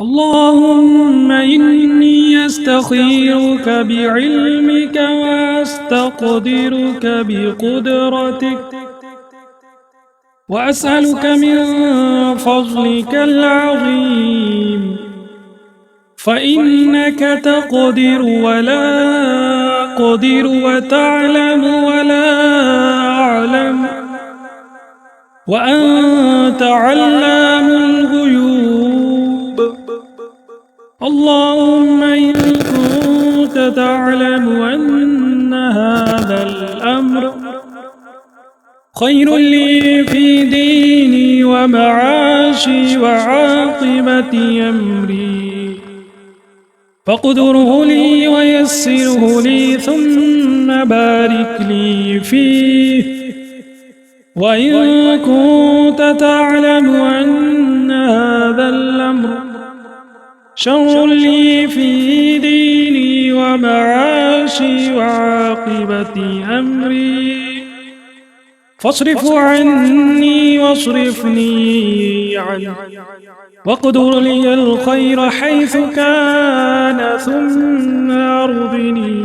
اللهم إني أستخيرك بعلمك وأستقدرك بقدرتك وأسألك من فضلك العظيم فإنك تقدر ولا أقدر وتعلم ولا أعلم وأنت علام الغيوب. اللهم إن كنت تعلم أن هذا الأمر خير لي في ديني ومعاشي وعاقبة أمري فاقدره لي ويسره لي ثم بارك لي فيه. وإن كنت تعلم أن هذا الأمر شر لي في ديني ومعاشي وعاقبة أمري فاصرفه عني واصرفني عنه واقدر لي الخير حيث كان ثم أرضني